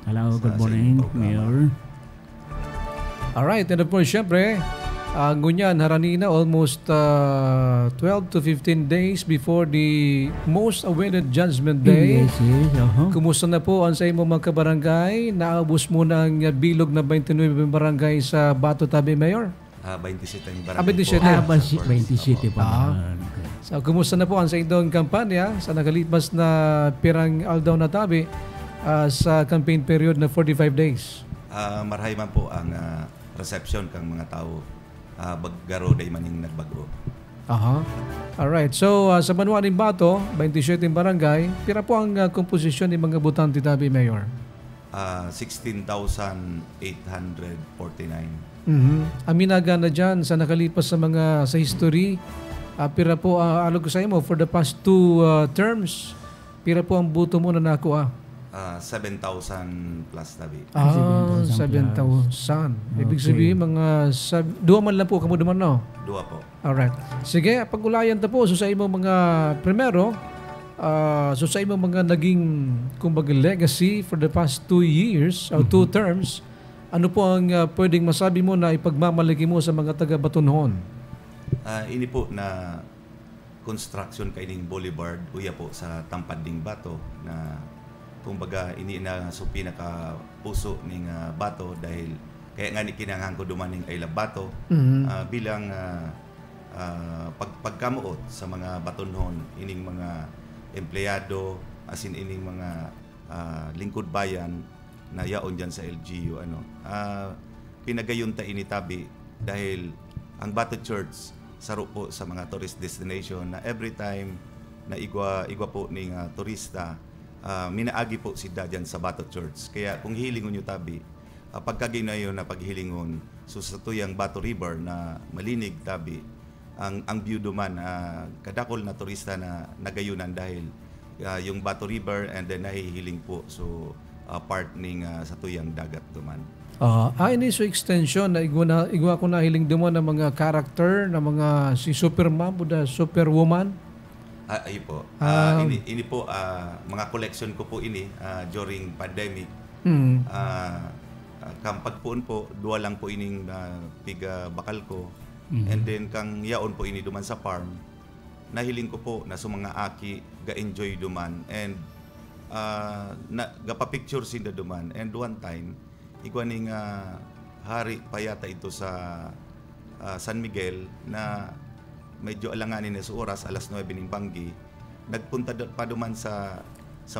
Hello, sa good sa morning, inyong programa. Mayor. Alright, and of course, syempre, ngunyan, haranina, almost 12 to 15 days before the most awaited Judgment Day. Yes, yes. Kumusta na po ang sa imong mga kabarangay? Naabos mo na ang bilog na 29 barangay sa Bato Tabi, Mayor? 27 yung 27. barangay po. 27 pa. So, kumusta na po ang sa inyong kampanya sa nakalipas na pirang aldaw na tabi sa campaign period na 45 days? Marahay man po ang reception kang mga tao. Baggaro day maning nagbago. Aha. Alright. So, sa Manuaning Bato, 27 barangay, pira po ang komposisyon ng mga butante tabi, Mayor? 16,849. Aminaga na dyan sa nakalipas sa history, pira po, alog ko sa imo, for the past 2 terms, pira po ang buto mo na nakuha? 7,000 plus tabi. 7,000. Ibig sabihin, dua man lang po, kamo duman, no? Dua po. Alright. Sige, pag-ulayan ta po, so sa imong mga, primero, so sa imong mga naging, kumbaga, legacy for the past 2 years, or 2 terms, ano po ang pwedeng masabi mo na ipagmamalagi mo sa mga taga-Batunhon? Ini po na construction kaining boulevard uya po sa Tampad ding Bato na kumbaga ini na so pinaka puso ning Bato dahil kaya nga ni kinahanglan ko dumaning ay Bato bilang pagkamuot sa mga Batunhon ining mga empleyado asin ining mga lingkod bayan na yaon dyan sa LGU pinagayon ta ini tabi dahil ang Bato Church saro po sa mga tourist destination na every time na igwa po ning turista minaagi po si dyan sa Bato Church. Kaya kung hilingon nyo tabi, pagkaginayon na paghilingon so sa tuyang Bato River na malinig tabi, ang view duman, kadakol na turista na nagayunan dahil yung Bato River and then nahihiling po so part ning sa tuyang dagat duman. Ini so extension na igwa ko na hiling duman ng mga character na mga si Superman buda Superwoman. Ay po. Ini po mga collection ko po ini during pandemic. Kampagpuon po duwa lang po ining piga bakal ko. And then kang yaon po ini duman sa farm. Nahiling ko po na sa mga aki ga-enjoy duman and gapa-picture sinda duman and one time igwa ning hari pa yata ito sa San Miguel na medyo alanganin na sa oras, alas 9 ng Banggi, nagpunta pa duman sa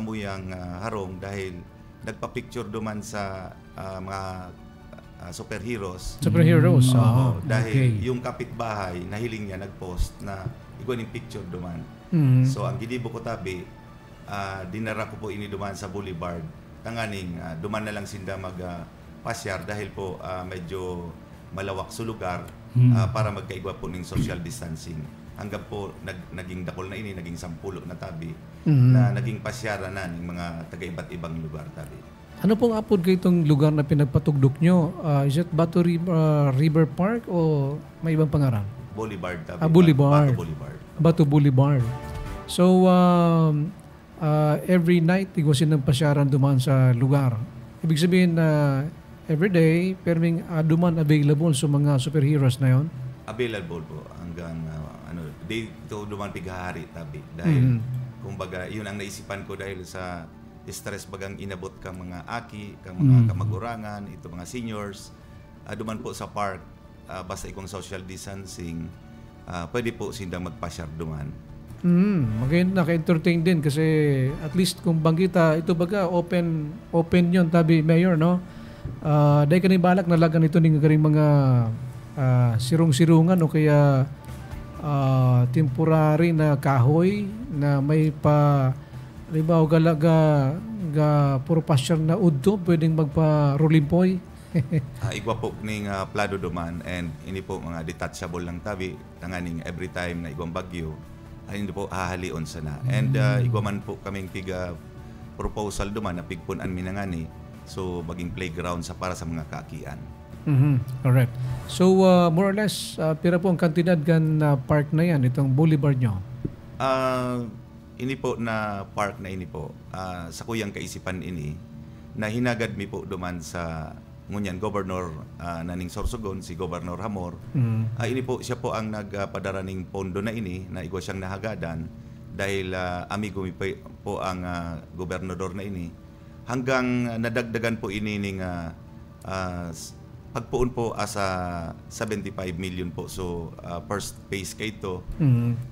muyang harong dahil nagpa-picture duman sa mga superheroes. Superheroes? Dahil yung kapitbahay, nahiling niya, nag-post na igwa ng picture duman. So ang gidibo ko tabi, dinara ko po ini duman sa Boulevard. Tanganing, duman na lang sinda mag-pasyar dahil po medyo malawak sa lugar para magkaigwa po ng social distancing. Hanggang po naging dakol na ini, naging 10 na tabi na naging pasyara na ng mga taga-iba't ibang lugar tabi. Ano pong apod kayo itong lugar na pinagpatugdok nyo? Is it Bato River Park o may ibang pangaran? Boulevard tabi. Boulevard. Bato Boulevard. Bato Boulevard. So, every night, igwasin ng pasyaran duman sa lugar. Ibig sabihin na every day, perming duman available sa mga superheroes na yon? Available po hanggang day to duman pighahari tabi. Dahil kumbaga yun ang naisipan ko dahil sa stress bagang inabot kang mga aki, kang mga kamagurangan, ito mga seniors. Duman po sa park, basta ikong social distancing, pwede po sindang magpasyar duman. Naka-entertain din kasi at least kung banggita, ito baga open yun tabi, Mayor, no? Dahil kanibalak na lagan ito ng mga sirong-sirungan o kaya temporary na kahoy na may pa libaw galaga puro pasyar na udto pwedeng magpa-rulimpoy. Igwa po ning plado duman and ini po mga detachable lang tabi tanganing every time na igwang bagyo ay hindi po hahalion sana. And igwa man po kaming piga proposal duman na pigpunan minangani so maging playground sa para sa mga kaakian. Correct. So more or less pira po ang kantidad kan park na yan itong boulevard nyo? Ini po na park na ini po sa kuyang kaisipan ini na hinagad mi po duman sa ngunyan Governor naning Sorsogon, si Governor Hamor. Ini po siya po ang nagpadara ning pondo na ini na igwa siyang nahagadan dahil amigo mi po ang gobernador na ini hanggang nadagdagan po ini ning pagpuon po asa 75 million po. So first phase kay ito.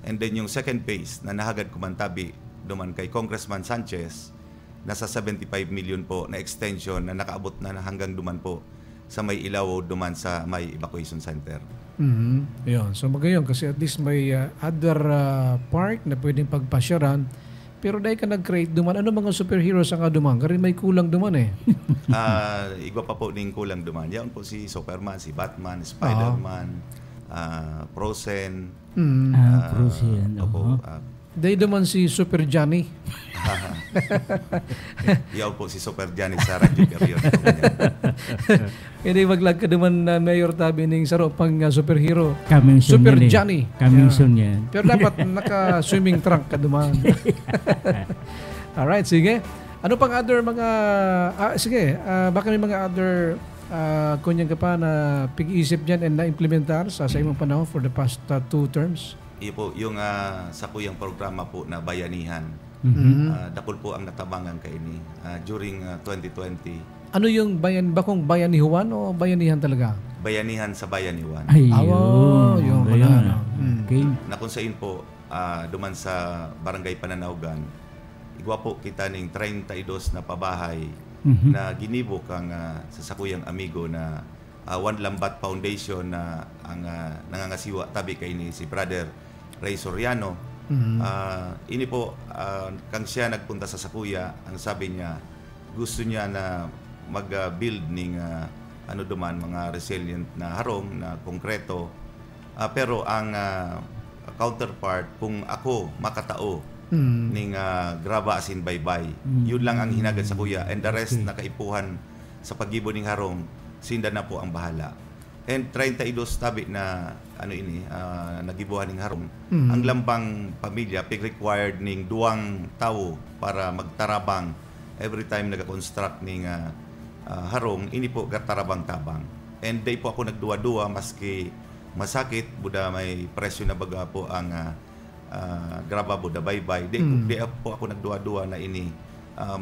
And then yung second phase na nahagad kumantabi duman kay Congressman Sanchez nasa 75 million po na extension na nakaabot na hanggang duman po sa may Ilaw duman sa may evacuation center. Yun. So magayon kasi at least may other park na pwedeng pagpasyaran. Pero dahil ka nag-create duman, ano mga superheroes ang duman? Kasi may kulang duman eh. Igwa pa po ning kulang duman. Yan po si Superman, si Batman, Spider-Man, Frozen. Frozen. Opo, Dahil duman si Super Johnny. Yaw po si Super Johnny sa radyo period. Hindi maglag ka duman na Mayor Tabi ng saro pang superhero. Coming soon Super yan eh. Johnny. Coming soon yan. Pero dapat naka-swimming trunk ka duman. Alright, sige. Ano pang other mga... sige, baka may mga other kunyang ka pa na pig-isip dyan and na-implementar sa imong panahon for the past 2 terms? Po, yung sa kuyang programa po na bayanihan. Dakol po ang natabangan kay ini during 2020. Ano yung bakong bayanihuan o bayanihan talaga? Bayanihan sa Bayaniwan. Ayun. Yung Ayun. pala. Okay. Na kung saan po duman sa Barangay Pananaugan, igwa po kita ning 32 na pabahay na ginibok ang sa sakuyang amigo na One Lambat Foundation na ang nangangasiwa tabi kay ni si Brother Ray Soriano. Ini po kang siya nagpunta sa Sakuya, ang sabi niya gusto niya na mag-build ning duman mga resilient na harong na konkreto, pero ang counterpart kung ako makatao ning graba asin baybay, yun lang ang hinagad sa kuya, and the rest nakaipuhan sa paggibo ning harong sinda na po ang bahala. And 32 tabi na nagibuhan ning harong. Ang lambang pamilya pig required ning 2 tao para magtarabang every time nagakonstruct ning harong. Ini po gatarabang tabang. And day po ako nagduwa-duwa maski masakit buda may presyo na baga po ang graba buda baybay. Day po ako nagduwa-duwa na ini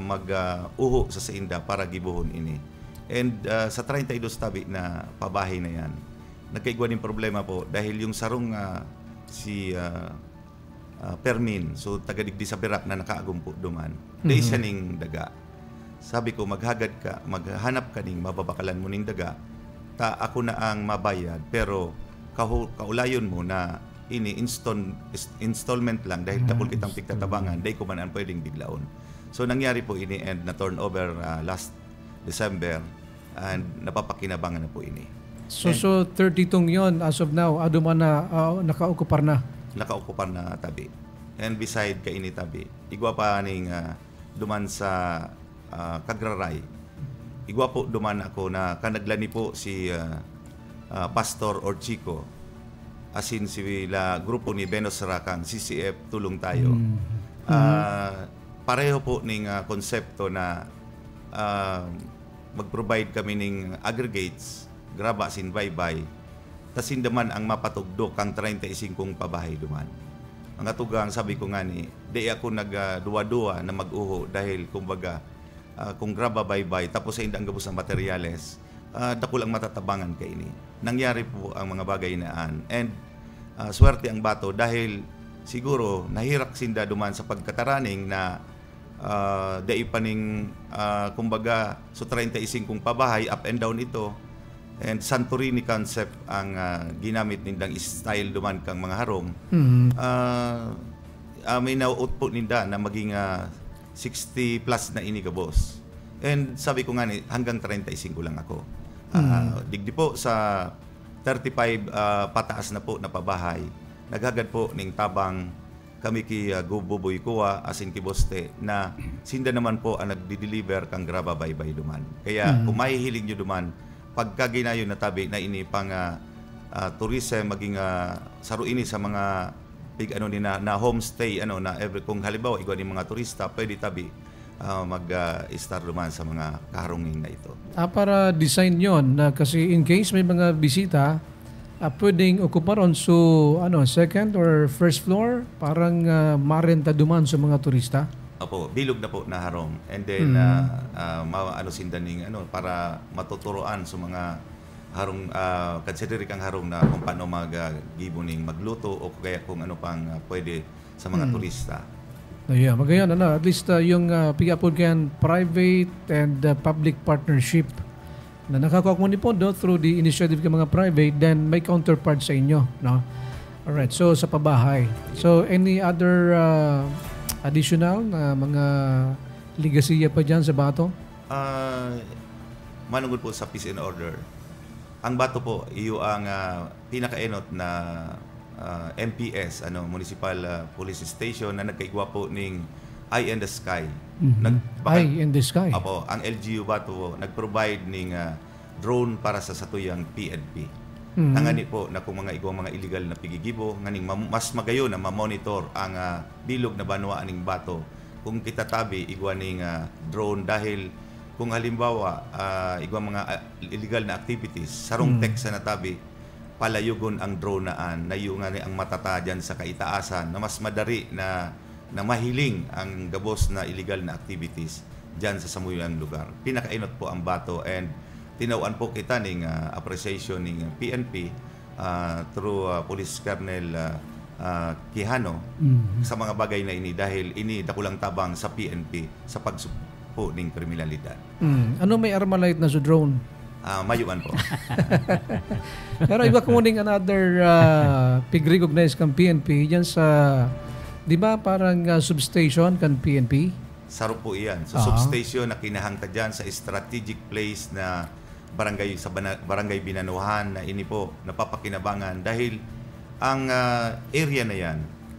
mag-uho sa sainda para gibuhon ini. And sa 32 tabi na pabahay na yan, nagkaigwa din problema po dahil yung sarong si Permin, so tagadigdi sa Birak na nakaagum po duman, dahil siya ning daga. Sabi ko, maghanap ka ning mababakalan mo ning daga, ako na ang mabayad, pero kaulayon mo na ini installment lang dahil tapol kitang pigtatabangan, dahil ko man ang pwedeng biglaon. So nangyari po ini and na turnover last December and napapakinabangan na po ini. So 32 yon as of now, man na nakaokupar na. Nakaokupar na tabi. And beside kay ini tabi, igwa pa ning duman sa Kagraray. Igwa po duman ako na kanaglani po si Pastor Orchico. Asin si grupo ni Benos Rakang, CCF Tulong Tayo. Pareho po ning konsepto na mag-provide kami ng aggregates, graba sin baybay, tasin daman ang mapatugdok ang 35 pabahay duman. Ang atugang sabi ko nga ni, di ako nagduwa-duwa na mag-uho dahil kumbaga kung graba baybay tapos sa indang gabos ng materyales, dako lang matatabangan kay ini. Nangyari po ang mga bagay naan. And swerte ang bato dahil siguro nahirak sinda duman sa pagkataraning na dai paning kumbaga so 35 pabahay up and down ito, and Santorini concept ang ginamit nindang style duman kang mga harong. May nauot po ninda na maging 60 plus na ini ka boss, and sabi ko nga ni hanggang 35 lang ako. Digdi po sa 35 pataas na po na pabahay, naghagad po ning tabang kami ki Gububoy Kuwa asin ki Boste na sinda naman po ang nagdi-deliver kang graba baybay duman. Kaya kung mahihiling nyo duman, pagka ginayon na tabi na ini pang tourism maging saro ini sa mga big na homestay na every kung halimbawa igwa ni mga turista pwede tabi mag-start duman sa mga kaharunging na ito. Para design yon na kasi in case may mga bisita, pwedeng okuparon so second or first floor parang marenta duman sa mga turista. Opo, bilog na po na harong. And then sindaning para matuturoan sa mga harong consider kang harong na kung paano mag-gibuning magluto o kaya kung ano pang pwede sa mga turista. Yeah, magayon at least yung pigapod kan private and public partnership na nakakuha mo ni Pondo through the initiative ng mga private, then may counterpart sa inyo, no? Alright, so sa pabahay. So any other additional na mga ligasiya pa dyan sa Bato? Manungod po sa peace and order. Ang Bato po, iyo ang pinakaenot na MPS, Municipal Police Station na nagkaigwa po ning Eye in the Sky. Eye in the Sky. Apo, ang LGU Bato po, nag-provide ning drone para sa satuyang PNP. Nangani po na kung mga igwang mga illegal na pigigibo, nganing mas magayon na ma-monitor ang bilog na banwaan ning Bato kung kitatabi igwa ning drone dahil kung halimbawa igwang mga illegal na activities sarong text sa natabi palayugon ang drone naan na yung ang matata dyan sa kaitaasan na mas madari na mahiling ang gabos na illegal na activities dyan sa samuyang lugar. Pinakainot po ang Bato and tinawan po kita ng appreciation ng PNP through Police Colonel Quijano sa mga bagay na ini dahil ini dakulang tabang sa PNP sa pagsugpo ng kriminalidad. Ano may Armalite na sa drone? Mayuan po. Pero iba ko muning another pig-recognize kang PNP dyan sa, di ba parang substation kan PNP? Saro po iyan. So substation na kinahangtad dyan sa strategic place na barangay sa barangay Binanuhan na ini po napapakinabangan dahil ang area na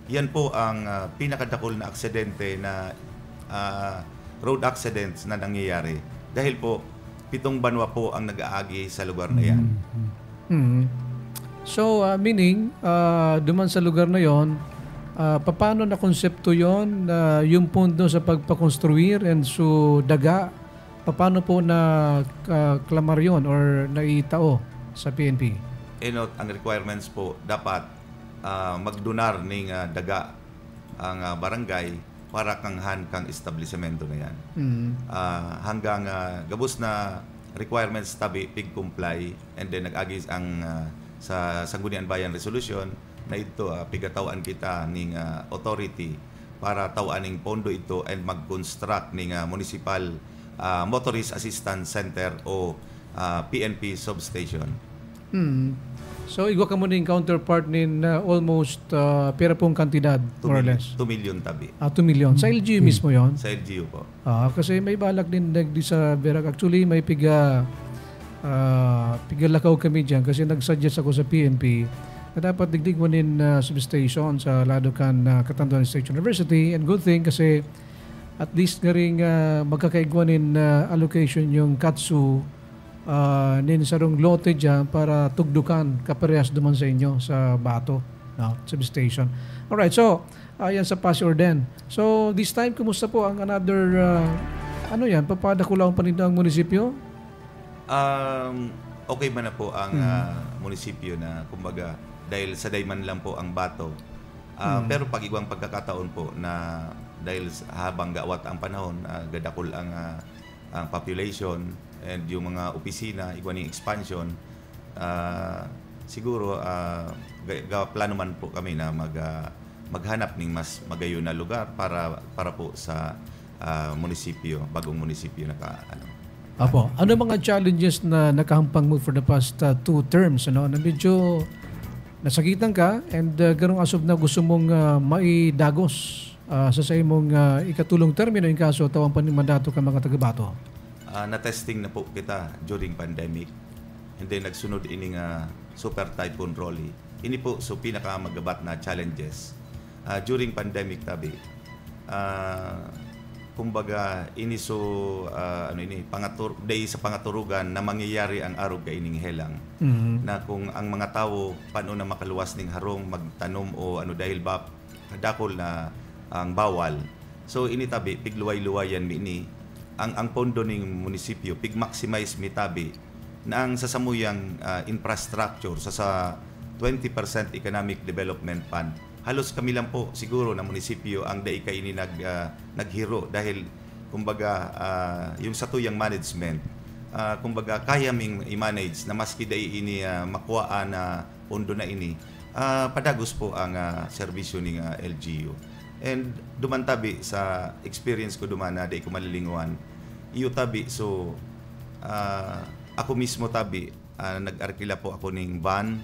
yan po ang pinakadakol na aksidente na road accidents na nangyayari dahil po 7 banwa po ang nag-aagi sa lugar na yan. So, meaning, duman sa lugar na yon, paano na konsepto yon yung pundo sa pagpakonstruir and so daga, paano po na klamar yon or naitao sa PNP? Ang requirements po, dapat magdunar ng daga ang barangay para kang establishmento na yan. Hanggang gabos na requirements tabi pig comply and then nag-agis ang sa Sangguniang Bayan Resolution na ito pigatawaan kita ning authority para tawaning pondo ito and mag-construct ning Municipal Motorist Assistance Center o PNP substation. So, igwa ka mo ng counterpart nin almost pera pong kantidad, more or less? 2 million tabi. 2 million. Sa LGU mismo yon? Sa LGU po. Kasi may balak din di sa Verac. Actually, may pigalakaw kami dyan kasi nag-suggest ako sa PNP na dapat digdig mo nin substation sa Ladocan Catanduanes State University. And good thing kasi at least nga rin magkakaigwa nin allocation yung Katsu nin sarong lote dyan para tugdukan kaparehas duman sa inyo sa Bato, substation. Alright, so yan sa Pasiorden. So this time, kumusta po ang another papadakulaw pa nito ang munisipyo? Okay man na po ang munisipyo na kumbaga dahil sa dayman lang po ang Bato. Pero pag igwang pagkakataon po na dahil habang gawat ang panahon, gadakol ang population and yung mga opisina, igwaning expansion, siguro plano man po kami na maghanap ng mas magayon na lugar para po sa munisipyo, bagong munisipyo na Apo, ano mga challenges na nakahampang mo for the past 2 terms, na medyo nasakitan ka and garong asob na gusto mong maidagos sa imong ikatulong termino in kaso tawang panimandato ka mga taga-Bato? Na-testing na po kita during pandemic and then nagsunod ining Super Typhoon Rolly. Ini po so pinakamagabat na challenges during pandemic tabi. Kumbaga ini so day sa pangaturugan na mangyayari ang arog ka ining helang. Na kung ang mga tao paano na makaluwas ning harong magtanom o dahil ba dakol na ang bawal So initabi pigluway-luwayan mi ini ang pondo ning munisipyo pig-maximize mi tabi na ang sasamuyang infrastructure sa 20% economic development fund. Halos kami lang po siguro na munisipyo ang dai kay ini naghiro dahil kumbaga yung satuyang management kumbaga kaya ming i-manage na maski dai ini makuha na pondo na ini padagos po ang serbisyo ning LGU. And duman tabi sa experience ko duman na dai ko malilinguan iyo tabi so ako mismo tabi nag-arkila po ako ning van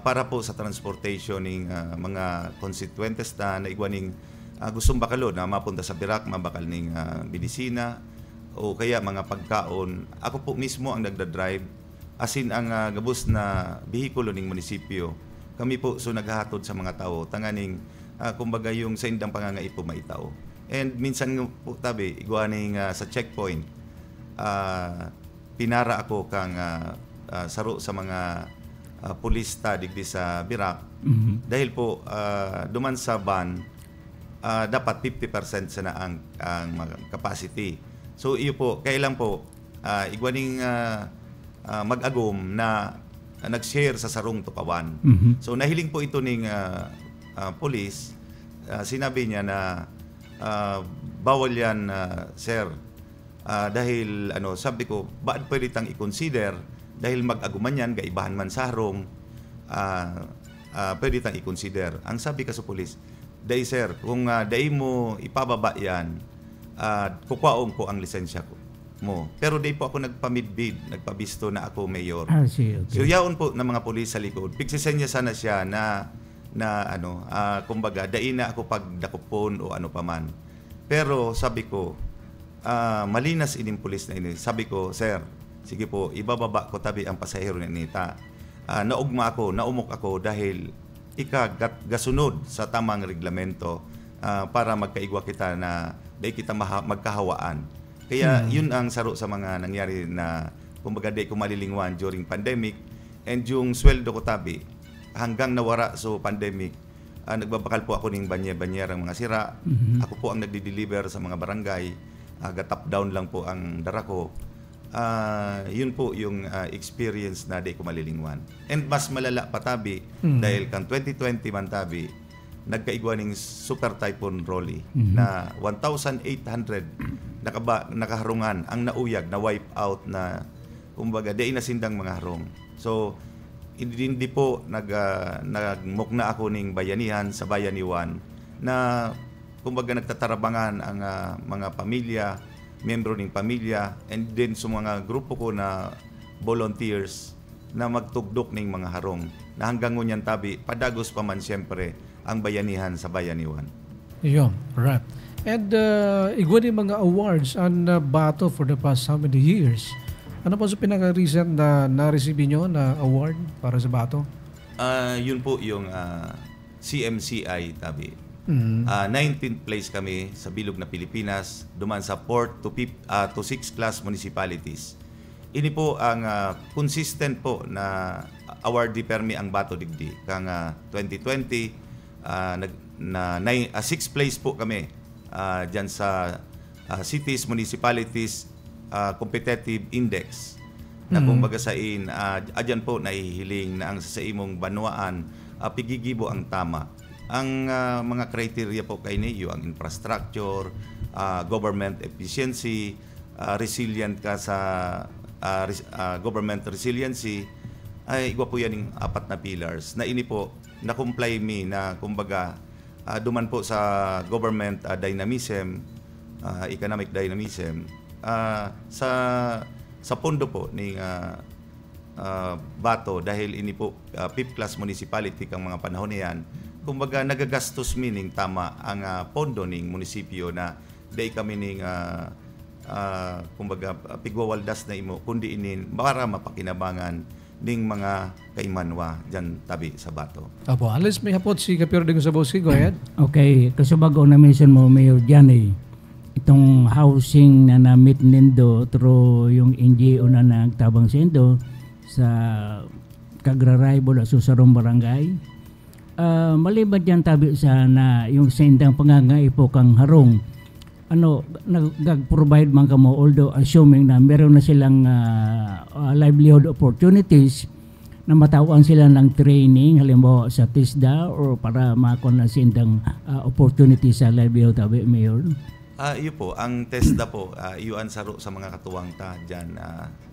para po sa transportation ning mga constituentes na naigwaning gustong bakalo na mapunta sa Birak, mabakal ning medisina o kaya mga pagkaon. Ako po mismo ang nagda-drive asin ang gabos na behikulo ning munisipyo. Kami po so naghahatod sa mga tao tanganing kumbaga yung sa indang pangangaipo maitao. And minsan po tabi igwaning sa checkpoint pinara ako kang saro sa mga pulista digdi sa Birak dahil po duman sa van dapat 50% sana ang capacity. So iyo po kailan po igwaning mag-agom na nag-share sa sarong tukawan. So nahiling po ito ning police, sinabi niya na bawal yan sir dahil sabi ko bakit pwede tang i-consider dahil mag-aguman yan gaibahan man sa harong pwede tang i-consider. Ang sabi ka sa police, dahil sir kung dahil mo ipababa yan kukwaong ko ang lisensya ko mo. Pero di po ako nagpamidbid, nagpabisto na ako mayor. Okay. So yaon po ng mga pulis sa likod. Pigsisenya sana siya na kumbaga dai na ako pagdakupon o ano paman. Pero sabi ko malinas ining pulis na ini. Sabi ko, sir, sige po, ibababa ko tabi ang pasahero ni Nita. Naugma ako, naumok ako dahil gasunod sa tamang reglamento para magkaigwa kita na dahil kita magkahawaan. Kaya yun ang saro sa mga nangyari na kumbaga di ko malilingwan during pandemic and yung sweldo ko tabi hanggang nawara so pandemic nagbabakal po ako ng banya-banyerang mga sira. Ako po ang nagdi-deliver sa mga barangay. Top down lang po ang dara ko. Yun po yung experience na di ko malilingwan. And mas malala pa tabi dahil kan 2020 man tabi nagkaigwa ng Super Typhoon Rolly na 1,800 nakaharungan ang nauyag na wipe out na kumbaga di nasindang mga harong. So hindi po nagmukna ako ning bayanihan sa Bayaniwan na kumbaga nagtatarabangan ang mga pamilya, membro ng pamilya and then sa mga grupo ko na volunteers na magtugdok ng mga harong na hanggang ngunyan tabi padagos pa man siyempre ang bayanihan sa Bayaniwan. Yun, right. And igwa din mga awards ang Bato for the past how many years? Ano po sa pinaka-recent na na-receive nyo na award para sa Bato? Yun po yung CMCI tabi. 19th place kami sa Bilog na Pilipinas, duman sa 4 to 6 class municipalities. Ini po ang consistent po na awardee permi ang Bato digdi. Kang 2020 6th place po kami dyan sa cities, municipalities competitive index na kumbaga sain adyan po nahihiling na ang sa imong banwaan pigigibo ang tama. Ang mga criteria po kay niyo ang infrastructure, government efficiency, resilient ka sa government resiliency ay igwa po yan yung 4 na pillars na ini po na-comply me na kumbaga duman po sa government dynamism, economic dynamism sa pondo po ni Bato dahil ini po 5th class municipality kang mga panahon niyan kumbaga nagagastos meaning tama ang pondo ning munisipyo na dai kami ning kumbaga pigwawaldas na imo kundi inin para mapakinabangan ning mga kaimanwa dyan tabi sa Bato. Apo, alis may hapot si Kapiro de Gonzabowski. Go ahead. Okay, kasubago na mention mo, Mayor Johnny, itong housing na na-meet nindo through yung NGO na nagtabang sa indo sa kagraray bola sa Sarong Barangay. Maliban diyan tabi sa na yung sa indang pangangaipo kang harong, ano nag-provide man kamo, although assuming na meron na silang livelihood opportunities na matawan sila ng training halimbawa sa TISDA or para makon na sindang opportunity sa livelihood tabi, Mayor? Iyo po, ang TESDA po, iyon saro sa mga katuwang ta dyan,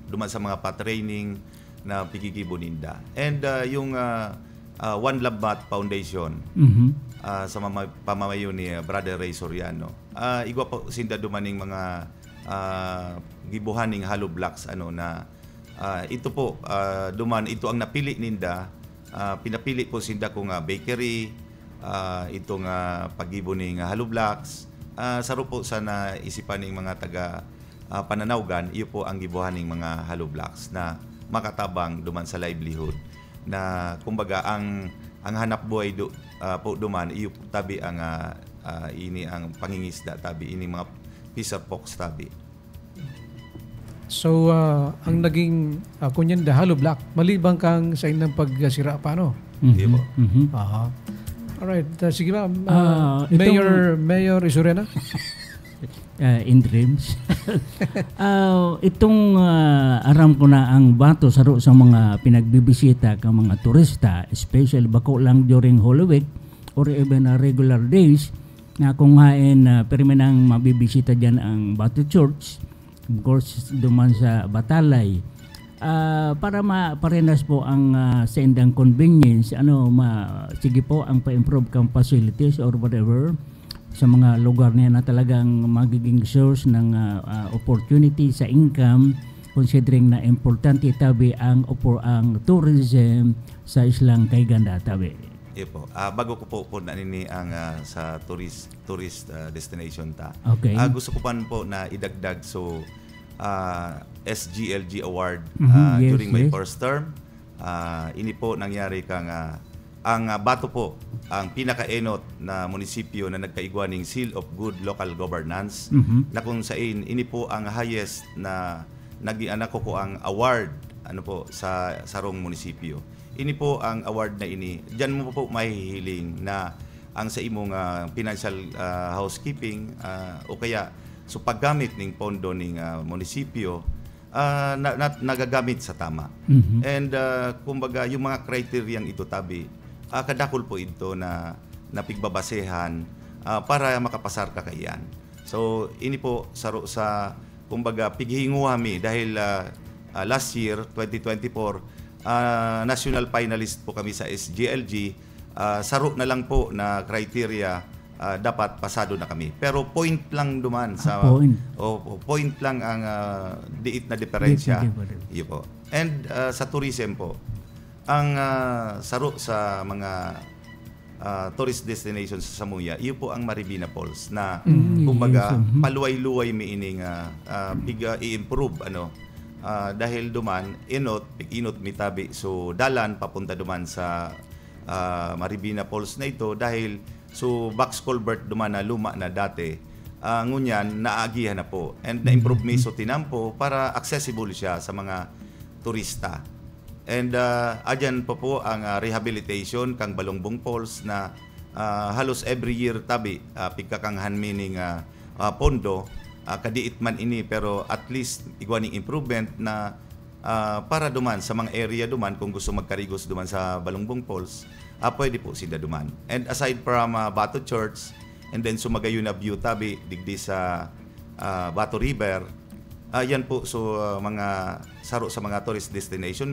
duman sa mga pa-training na pigigibuninda. And yung One Labat Foundation, sa pamamayo ni Brother Ray Soriano, igwa po sinda dumaning mga gibuhaning hollow blocks na ito po duman ito ang napili ninda, pinapili po sinda kung bakery, itong paggibo ning hollow blocks, saro po sa naisipan ng mga taga Pananawgan, iyo po ang gibuhaning mga hollow blocks na makatabang duman sa livelihood, na kumbaga ang hanap buhay po duman iyo tabi ang ini ang pangingisda tabi, ini mga fisher folks tabi. So ang naging kunyan the hollow block maliban kang sa inyong pagsira paano? Iyo po. Aha. Alright, sige ma'am. Itong- Mayor Isurena. In dreams. Itong aram ko na ang bato saro sa mga pinagbibisita ka mga turista, especially bako lang during Holy Week or even regular days, na kung hain permanang mabibisita dyan ang Bato Church, of course duman sa Batalay, para maparenas po ang sa indang convenience, sige po ang pa-improve kang facilities or whatever sa mga lugar niya na talagang magiging source ng opportunity sa income, considering na importante tabi ang tourism sa islang Kayganda tabi. Po. Bago ko po na nini ang sa tourist destination ta. Okay. Gusto ko po na idagdag SGLG award Yes, during my yes. first term. Ini po nangyari kang ang Bato po ang pinakaenot na munisipyo na nagkaigwaning Seal of Good Local Governance, na kung saan ini po ang highest na nag-anak ko ang award po sa sarong munisipyo. Ini po ang award na ini. Diyan mo po mahihiling na ang sa imong financial housekeeping o kaya so paggamit ng pondo ng munisipyo nagagamit sa tama. And kumbaga yung mga kriteryang ito tabi, kadakol po ito na napigbabasehan para makapasar ka kayan. So ini po saro sa kumbaga pighinguhami dahil last year 2024 national finalist po kami sa SGLG. Saro na lang po na criteria, dapat pasado na kami. Pero point lang duman sa point lang ang diit na diferensya. Iyo po. And sa tourism po, ang saro sa mga tourist destination sa Samuya, iyo po ang Maribina Falls na kumbaga paluway-luway miining i-improve dahil duman inot mitabi so dalan papunta duman sa Maribina Falls na ito dahil so box culvert duman na luma na dati, ngunyan naagihan na po and na-improve miso tinampo para accessible siya sa mga turista. And adyan po ang rehabilitation kang Balongbong Falls na halos every year tabi pigkakanghan meaning pondo, kadiit man ini pero at least igwaning improvement na para duman sa mga area duman kung gusto magkarigos duman sa Balongbong Falls, pwede po sila duman. And aside from Bato Church and then sumagayon na view tabi digdi sa Bato River, yan po so mga saro sa mga tourist destination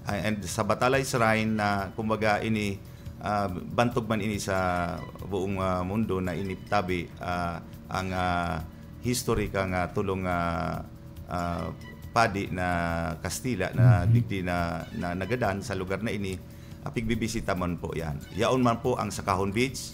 and sa Batalay Shrine na kumbaga ini bantog man ini sa buong mundo na ini tabi ang history kang tulong padi na Kastila na digdi na nagadan sa lugar na ini, pigbibisita man po yan. Yaon man po ang Sakahon Beach,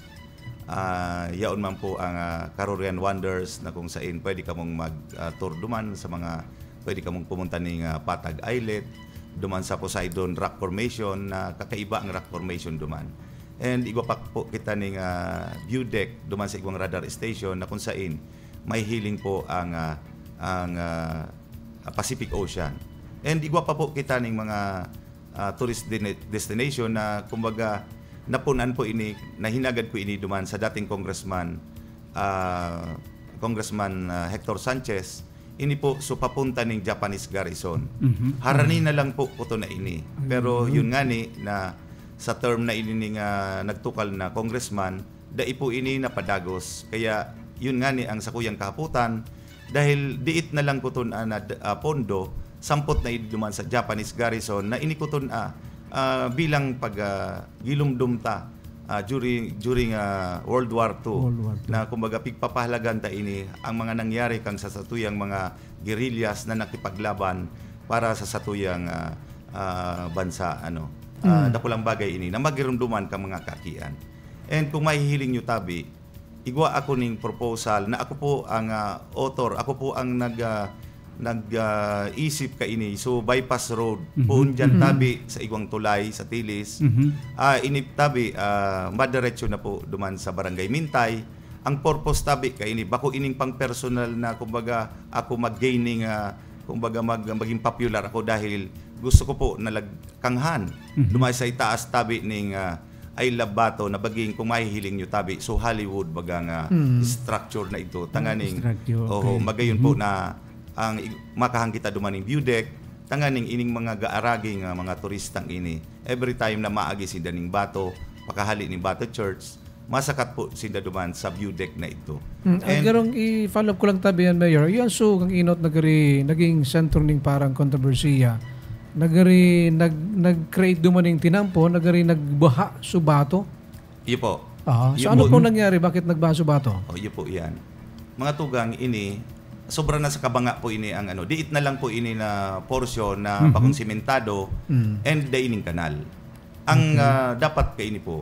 yaon man po ang Carorian Wonders na kung saan pwede ka mong mag-tour duman sa mga pwede ka mong pumunta ng Patag Islet, duman sa Poseidon Rock Formation na kakaiba ang rock formation duman. And igwa pa po kita ng view deck duman sa igwang radar station na kung saan may healing po ang Pacific Ocean. And igwa pa po kita ng mga tourist destination na kumbaga napunan po ini, nahinagad ko ini duman sa dating Congressman Hector Sanchez, ini po so papunta ng Japanese garrison. Harani na lang po ito na ini. Pero yun nga ni na sa term na ini nga nagtukal na congressman, dai po ini napadagos. Kaya yun nga ni ang sakuyang kahaputan dahil diit na lang kuton na pondo, sampot na duman sa Japanese garrison na inikuton bilang pag gilumdumta during World War II na kumbaga pigpapahalagan ta ini ang mga nangyari kang sa satuyang mga guerrillas na nakipaglaban para sa satuyang bansa dakulang bagay ini na magirumduman kang mga kakian. And kung mahihiling nyo tabi, igwa ako ning proposal na ako po ang author, ako po ang nag-isip ka ini. So bypass road po dyan tabi sa igwang tulay sa Tilis. Inip tabi madiretso na po duman sa Barangay Mintay. Ang purpose tabi ka ini bako ining pang personal na kumbaga ako mag-gaining kumbaga maging popular ako dahil gusto ko po nalagkanghan dumay sa itaas tabi ning I love Bato na baging kung mahihiling nyo tabi. So Hollywood bagang structure na ito. Tanganing magayon po na ang makahang kita dumaning view deck, tanganing ining mga gaaraging mga turistang ini. Every time na maagi sinda ning Bato, pakahali ning Bato Church, masakat po sinda duman sa view deck na ito. Ang garong i-follow up ko lang tabi yan, Mayor. Yan so kang inot naging sentro ning parang kontrobersiya. Nag-create dumaning tinampo, nagbaha subato. Iyo po. So ano po nangyari? Bakit nagbaha subato? Iyo po yan. Mga tugang ini, sobra na sa kabanga po ini ang diit na lang po ini na porsyon na bakong simentado and daining kanal. Ang dapat kay ini po,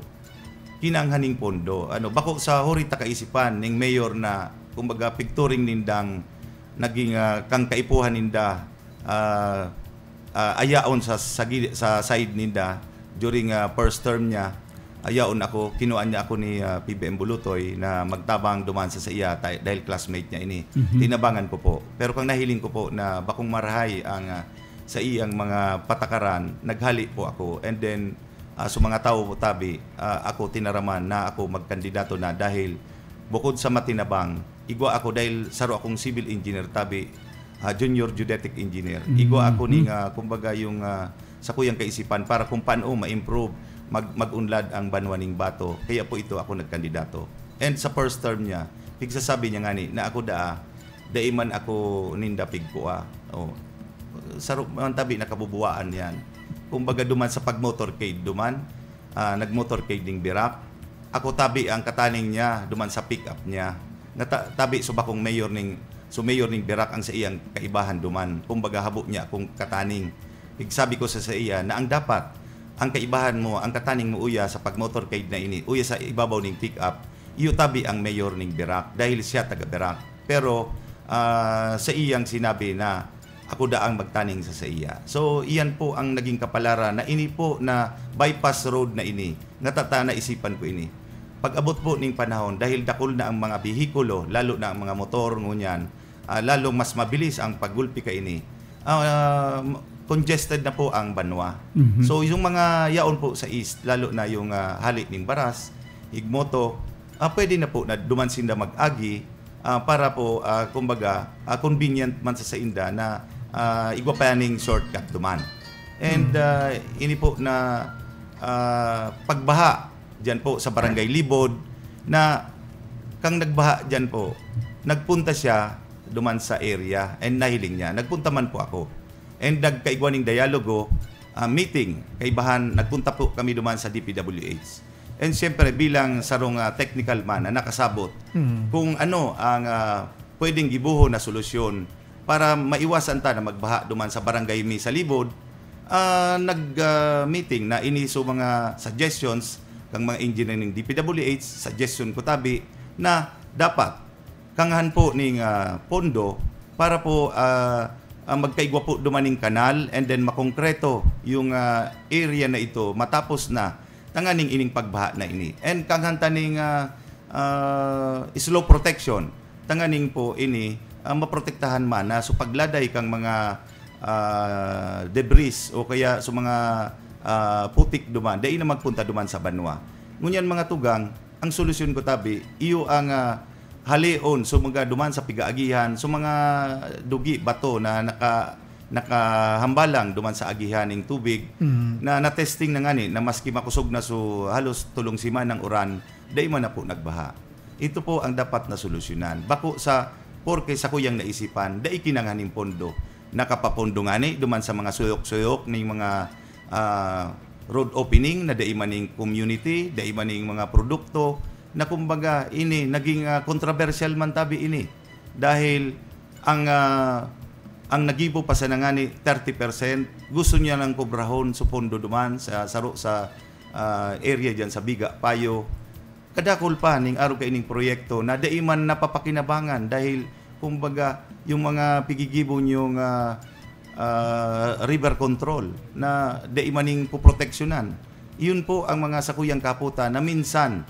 kinanghaning pondo. Bako sa horita kaisipan ning mayor na kumbaga picturing nindang naging kang kaipuhan ninda ayaon sa side ninda during first term niya. Ayaon ako, kinuan niya ako ni PBM Bulutoy na magtabang duman sa iya dahil classmate niya ini. Tinabangan ko po. Pero kung nahiling ko po na bakong marahay ang sa iyang mga patakaran, naghali po ako. And then sa mga tao po tabi, ako tinaraman na ako magkandidato na dahil bukod sa matinabang, igwa ako dahil saro akong civil engineer tabi, junior geodetic engineer. Igwa ako ning kumbaga yung sa kuyang kaisipan para kung paano ma-improve mag-unlad ang banwaning Bato. Kaya po ito ako nagkandidato. And sa first term niya, pigsasabi niya nga ni na ako daiman ako nindapig ko sarap man tabi nakabubuaan yan. Kumbaga duman sa pag-motorcade duman, nag-motorcade ding birak. Ako tabi ang kataning niya duman sa pick-up niya. Tabi so bakong mayor ning birak ang sa iyang kaibahan duman. Kumbaga habo niya akong kataning. Sabi ko sa iya na ang dapat ang kaibahan mo, ang kataning mo uya sa pag-motorcade na ini, uya sa ibabaw ning pick-up, iyo tabi ang mayor ning birak dahil siya taga birak. Pero sa iyang sinabi na ako daang magtaning sa iya. So iyan po ang naging kapalaran na ini po na bypass road na ini. Natatana isipan ko ini. Pag-abot po ning panahon dahil dakol na ang mga bihikulo, lalo na ang mga motor ngunyan, lalong mas mabilis ang paggulpi ka ini. Congested na po ang banwa. So yung mga yaon po sa east, lalo na yung halik ning Baras, Higmoto, pwede na po na duman sinda mag-agi para po kumbaga convenient man sa inda na igwa pa ning shortcut duman. And ini po na pagbaha dyan po sa Barangay Libod na kang nagbaha dyan po, nagpunta siya duman sa area and nahiling niya. Nagpunta man po ako. And nagkaigwaning dialogo, meeting, kaibahan, nagpunta po kami duman sa DPWH. And siyempre bilang sarong technical man na nakasabot kung ano ang pwedeng gibuho na solusyon para maiwasan ta na magbaha duman sa Barangay Mi sa Libod, nag-meeting na iniso mga suggestions kang mga engineer ng DPWH, suggestion ko tabi na dapat kanghan po ning pondo para po magkaigwa po dumaning kanal and then makongkreto yung area na ito matapos na tanganing ining pagbaha na ini. And kanghan taning slow protection, tanganing po ini maprotektahan man na so pagladay kang mga debris o kaya sa mga putik duman, dai na magpunta duman sa banwa. Ngunyan mga tugang, ang solusyon ko tabi, iyo ang halion so mga duman sa pigaagihan, so mga dugi, bato na nakahambalang duman sa agihan ng tubig, na na-testing na nga ni, na maski makusog na so halos tulong sima ng uran, dai man na po nagbaha. Ito po ang dapat na solusyonan. Bako sa porke sa kuyang naisipan, dai kinanganing pondo. Nakapapondo nga ni duman sa mga suyok-suyok ng mga road opening na dai maning community, dai maning mga produkto na kumbaga ini naging controversial man tabi ini dahil ang nagibo pa sa nangani 30% gusto niya lang kobrahon sa pondo duman sa saro sa area diyan sa Biga Payo. Kadakol pa ning araw kay ining proyekto na dai man napapakinabangan dahil kumbaga yung mga pigigibo niyong river control na dai maning poproteksyonan. Iyon po ang mga sakuyang kaputa na minsan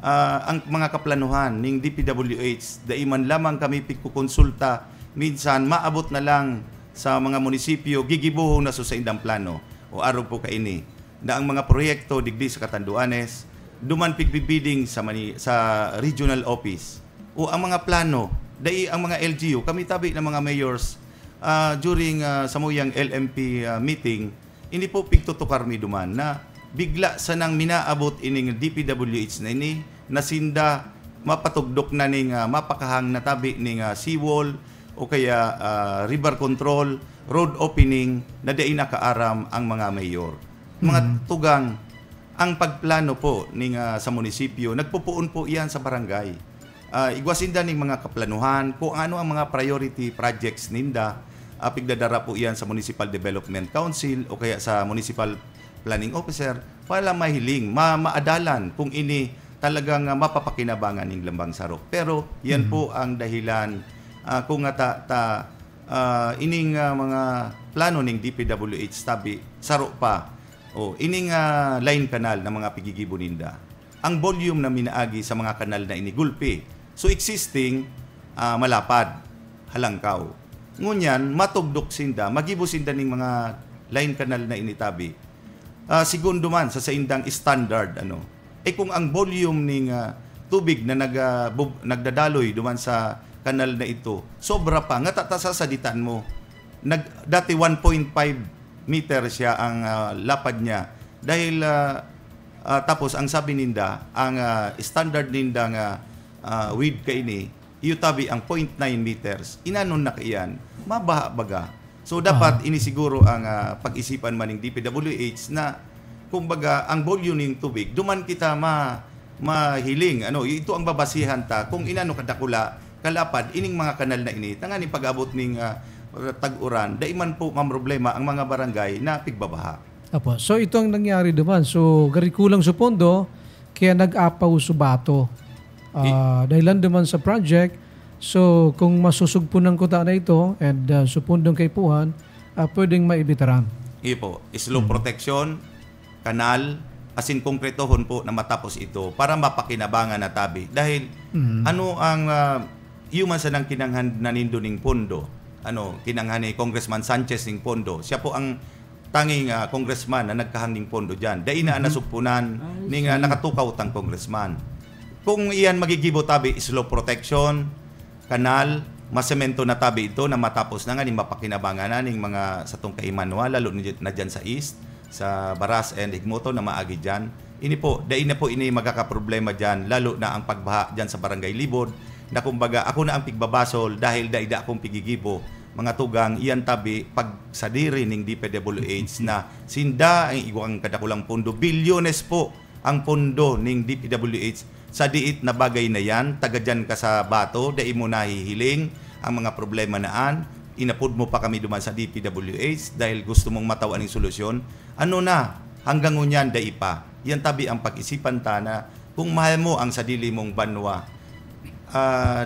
ang mga kaplanuhan ning DPWH dai man lamang kami pigkukonsulta, minsan maabot na lang sa mga munisipyo gigibuhon na sa indang plano o araw po kaini na ang mga proyekto digdi sa Catanduanes duman pigbibiding sa regional office o ang mga plano dai ang mga LGU kami tabi ng mga mayors during samuyang LMP meeting hindi po pigtutukar mi duman na bigla sa nang minaabot ining DPWH na ini nasinda mapatugdok na ning mapakahang na tabi ning seawall o kaya river control, road opening na dai nakaaram ang mga mayor. Mga tugang, ang pagplano po ning sa munisipyo, nagpupuon po iyan sa barangay. Igwasinda ning mga kaplanuhan, kung ano ang mga priority projects ninda, pigdadara po iyan sa Municipal Development Council o kaya sa Municipal Planning Officer para mahiling, maadalan kung ini talagang mapapakinabangan ng Lambang Sarok. Pero yan po ang dahilan kung ining mga plano ng DPWH tabi Sarok pa o ining line canal na mga pigigibo ninda. Ang volume na minaagi sa mga kanal na ini gulpi. So existing malapad, halangkaw. Ngunyan matugdok sinda, magibo sinda ning mga line canal na initabi. Segundo man sa indang standard kung ang volume ning tubig na nagdadaloy duman sa kanal na ito sobra pa nga tatasasaditan mo dati 1.5 meter siya ang lapad niya dahil tapos ang sabi ninda ang standard ninda nga width kaini iyutabi ang 0.9 meters inanon na kaiyan mabaha baga. So dapat inisiguro ang pag-isipan man ng DPWH na kumbaga ang volume ng tubig duman kita mahiling ito ang babasihan ta kung inano kadakula kalapad ining mga kanal na ini tangani pag-abot ning tag-uran dai man po problema ang mga barangay na pigbabaha. Apo. So ito ang nangyari duman. So gari kulang sa pondo kaya nag-apaw subato. Dahilan duman sa project. So kung masusugpunan ko ta na ito and supundong kay puhan, pwedeng maibitaran. Ipo, slow protection, kanal, asin konkretohon po na matapos ito para mapakinabangan na tabi. Dahil ano ang human sa nang kinanghan na nindo ning pondo, kinanghan ni Congressman Sanchez ning pondo. Siya po ang tanging congressman na nagkahang ning pondo dyan. Dahil na nasugpunan ning nakatukaw tang congressman. Kung iyan magigibo tabi, slow protection, kanal, masemento na tabi ito na matapos na nga ni mapakinabangan na ning mga satong kaimanwa lalo na dyan sa east, sa Baras and Higmoto na maagi dyan. Ini po, dahil na po ini magkakaproblema dyan lalo na ang pagbaha dyan sa Barangay Libod na kumbaga ako na ang pigbabasol dahil daida akong pigigibo mga tugang iyan tabi pag sadiri ning DPWH na sinda ang iwang kadakulang pondo bilyones po ang pondo ning DPWH sa diit na bagay na yan taga dyan ka sa bato dai mo nahihiling ang mga problema naan inapod mo pa kami duman sa DPWH dahil gusto mong matawan ng solusyon hanggang ngunyan dai pa yan tabi ang pag-isipan ta na kung mahal mo ang sadili mong banwa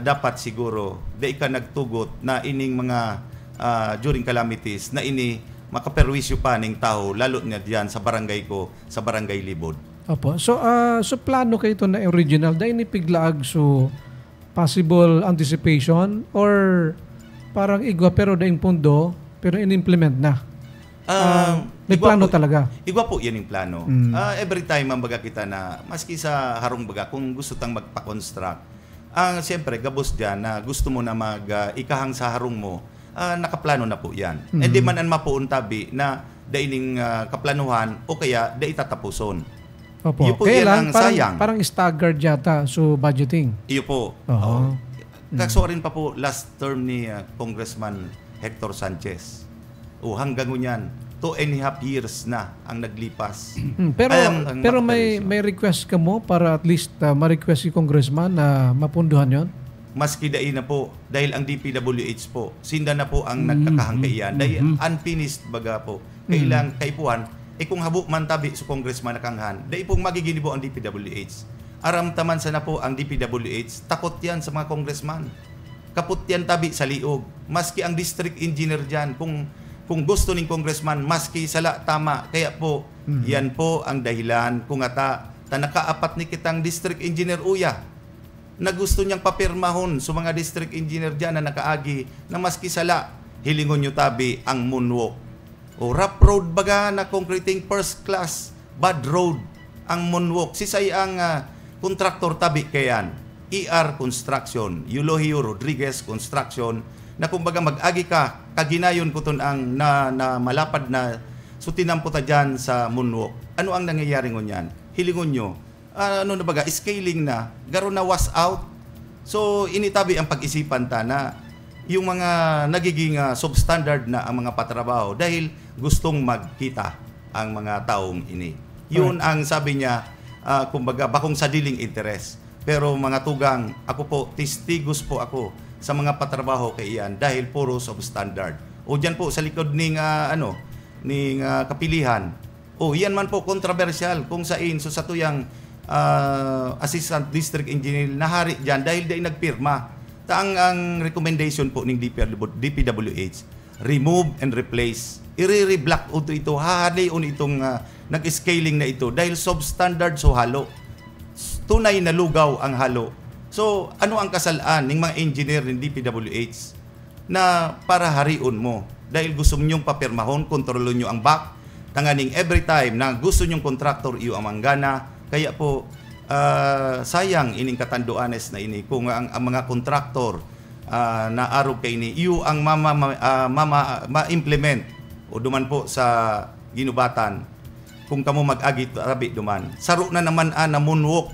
dapat siguro dai ka nagtugot na ining mga during calamities na ini makaperwisyo pa ning tao lalo na diyan sa barangay ko sa Barangay Libod. Opo. So plano kayo ito na original dahil nipiglaag so possible anticipation or parang igwa pero daing pondo pero in-implement na. May plano talaga. Igwa po yan yung plano. Every time ang baga kita na, maski sa harong baga, kung gusto tang magpa-construct, siyempre, gabos dyan na gusto mo na ikahang sa harong mo, nakaplano na po yan. Hindi man ang mapuon tabi na dailing kaplanuhan o kaya da itatapuson. Opo. Iyo po Kaya yan lang, ang sayang. parang staggered yata so budgeting. Iyo po. Oo. Kakso rin pa po last term ni Congressman Hector Sanchez. Hanggang ngunyan, 2.5 years na ang naglipas. Pero may request ka mo para at least ma-request si Congressman na mapunduhan yon? Maski dai na po, dahil ang DPWH po, sinda na po ang nagkakahangkaiyan. Dahil unfinished baga po. Kailang kaipuhan, kung habo man tabi sa Congressman nakanghan, dahil pong magiginibo ang DPWH. Aramtaman sana po ang DPWH, takot yan sa mga congressman. Kaput yan tabi sa liog. Maski ang district engineer dyan, kung gusto ng congressman, maski sala tama. Kaya po, yan po ang dahilan kung nakaapat ni kitang district engineer uya na gusto niyang papirmahon sa mga district engineer dyan na nakaagi na maski sala, hilingon nyo tabi ang moonwalk. O rough road baga na concreting first class, bad road ang moonwalk. Sisay ang kontraktor tabi kayan. ER Construction, Eulogio Rodriguez Construction, na kumbaga mag-agi ka, kaginayon ko ton ang na malapad na sutinamputa dyan sa moonwalk. Ano ang nangyayari ngunyan? Hilingon nyo, ano na baga, scaling na, garo na was out. So, initabi ang pag-isipan ta na yung mga nagiging substandard na ang mga patrabaho dahil gustong magkita ang mga taong ini. Yun ang sabi niya, kumbaga, bakong sadiling interes. Pero mga tugang, ako po, testigos po ako sa mga patrabaho kay iyan dahil puro substandard. O dyan po sa likod ng kapilihan. O yan man po controversial kung so sa tuyang assistant district engineer nahari dyan dahil dahil nagpirma. Ang recommendation po ng DPWH, remove and replace. I-re-block ito, hahaliun itong nag-scaling na ito dahil substandard so halo. Tunay na lugaw ang halo. So, ano ang kasalaan ng mga engineer ng DPWH na para hariun mo? Dahil gusto nyong papirmahon, kontrolon nyo ang back, tanganing every time na gusto nyong contractor iyo ang manggana, kaya po, sayang ining katanduanes na ini kung ang mga kontraktor na arog kay ini iyo ang ma-implement o duman po sa ginubatan kung kamo mag-agi tabi duman saro na naman na moonwalk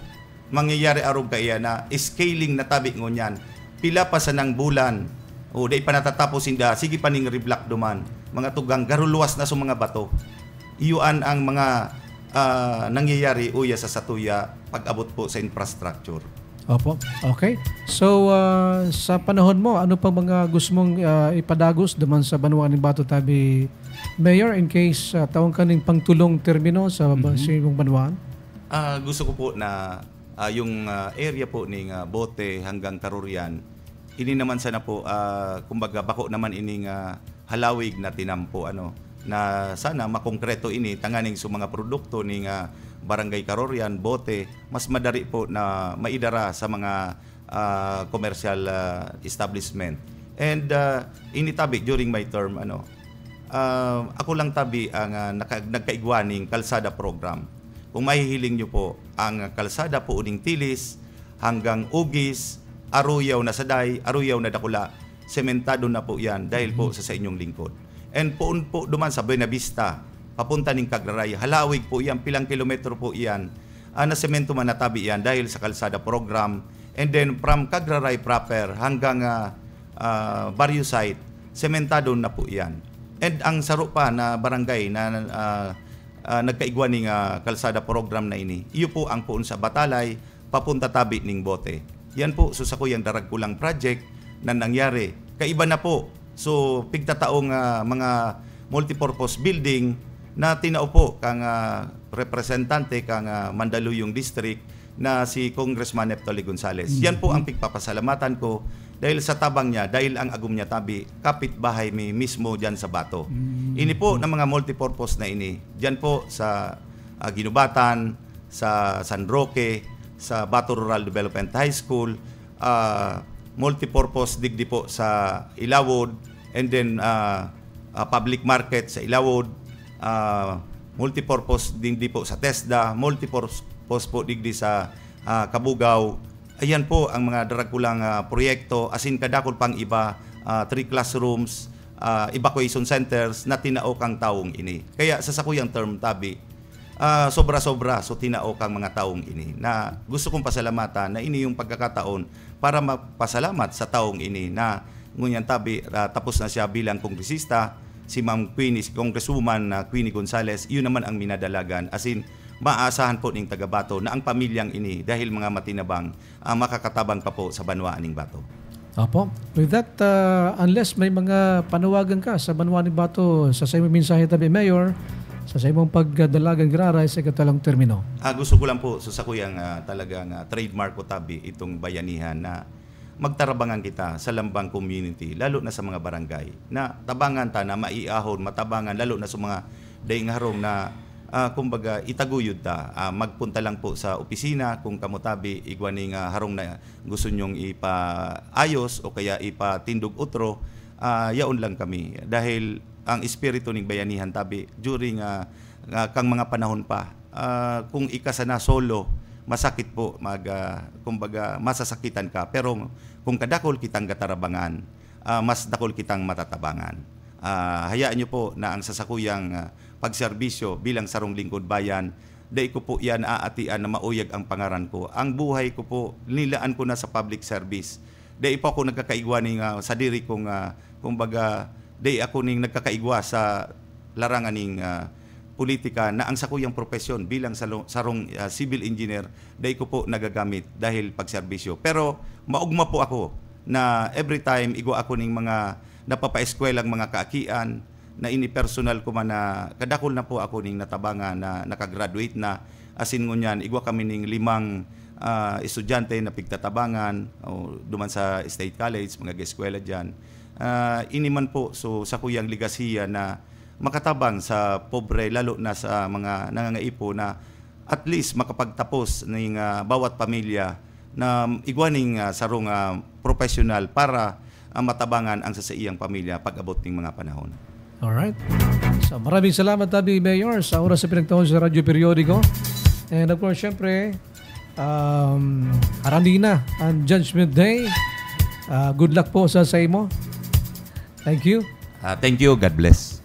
mangyayari arog kay na scaling na tabi ngunyan pila pa sa nang bulan o day pa natatapos inda sige pa ning reblock duman mga tugang garuluwas na sa mga bato iyon ang mga nangyayari uya sa satuya pag-abot po sa infrastructure. Opo. Okay. So, sa panahon mo, ano pa mga gusto mong ipadagos duman sa Banwa ng Bato Tabi Mayor in case taong kaning pangtulong termino sa imong Banwaan? Gusto ko po na yung area po ng Bote hanggang Karurian, ini naman sana po, kumbaga bako naman ining halawig na tinampo, na sana makongkreto ini tanganing sa mga produkto ning Barangay Karorian, Bote, mas madari po na maidara sa mga commercial establishment. And initabi during my term, ako lang tabi ang nagkaigwaning kalsada program. Kung mahihiling nyo po, ang kalsada po uning Tilis hanggang Ugis, Aruyaw na Saday, Aruyaw na Dakula, sementado na po yan dahil po sa inyong lingkod. And poon po duman sa Buena Vista, papunta ning Cagraray, halawig po yan, pilang kilometro po yan, na semento man natabi yan dahil sa kalsada program. And then from Cagraray proper hanggang Barrio Site, sementado na po yan. And ang saro pa na barangay na nagkaigwa ning kalsada program na ini, iyo po ang poon sa Batalay, papunta tabi ning Bote. Yan po, so sa kuyang darag kulang project na nangyari. Kaiba na po. So, pigtataong mga multipurpose building na tinaupo kang representante kang Mandaluyong District na si Congressman Neptali Gonzales. Yan po ang pigpapasalamatan ko dahil sa tabang niya, dahil ang agum niya tabi, kapitbahay mi mismo dyan sa Bato. Ini po ng mga multipurpose na ini, dyan po sa Ginubatan, sa San Roque, sa Bato Rural Development High School, multipurpose digdi po sa Ilawod, and then public market sa Ilawod, multipurpose din po sa TESDA, multipurpose po digdi sa Kabugaw. Ayan po ang mga darakulang proyekto, asin kadakol pang iba, 3 classrooms, evacuation centers na tinaok ang taong ini. Kaya sa sakuyang term tabi, sobra-sobra so tinaok ang mga taong ini na gusto kong pasalamatan na ini yung pagkakataon para magpasalamat sa taong ini na ngunyan tabi tapos na siya bilang kongresista, si Ma'am Queenie, si Congresswoman Queenie Gonzales, yun naman ang minadalagan. As in, maaasahan po ng taga-Bato na ang pamilyang ini dahil mga matinabang, makakatabang pa po sa banwaan ng Bato. Opo. With that, unless may mga panawagan ka sa banwaan ng Bato, sa imong mensahe tabi, Mayor, sa imong pagdalagang graray sa katalang termino. Gusto ko lang po, sa kuyang talagang trademark ko tabi, itong bayanihan na magtarabangan kita sa Lambang community, lalo na sa mga barangay, na tabangan ta na maiahon, matabangan, lalo na sa mga daing harong na kumbaga itaguyod ta. Magpunta lang po sa opisina kung kamutabi igwaning harong na gusto nyong ipaayos o kaya ipatindog utro, yaon lang kami. Dahil ang espiritu ng bayanihan tabi during kang mga panahon pa, kung ikasana solo, masakit po, kumbaga masasakitan ka. Pero kung kadakol kitang gatarabangan, mas dakol kitang matatabangan. Hayaan nyo po na ang sasakuyang pagserbisyo bilang sarong lingkod bayan, dahil ko po yan aatian na mauyag ang pangaran ko. Ang buhay ko po, nilaan ko na sa public service. Dahil po ako nagkakaigwa sa diri kong, kumbaga, dahil ako ning nagkakaigwa sa larangan ng politika na ang sakuyang profesyon bilang sarong civil engineer, dahil ko po nagagamit dahil pagserbisyo. Pero maugma po ako na every time igwa ako ning mga napapaeskwelang mga kaakian na ini-personal ko man na kadakol na po ako ning natabangan na nakagraduate na, asin ngunyan igwa kami ning 5 estudyante na pigtatabangan o duman sa State College, mga eskwela dyan. Iniman po so sa kuyang ligasiya na makatabang sa pobre, lalo na sa mga nangangaipo na at least makapagtapos ng bawat pamilya na igwaning sarong professional para matabangan ang sasaiyang pamilya pag-abot ng mga panahon. Alright. So maraming salamat tabi, Mayor, sa oras sa pinagtawag sa Radyo Periodiko. And of course, syempre, harandi na ang Judgment Day. Good luck po sa imo. Thank you. Thank you. God bless.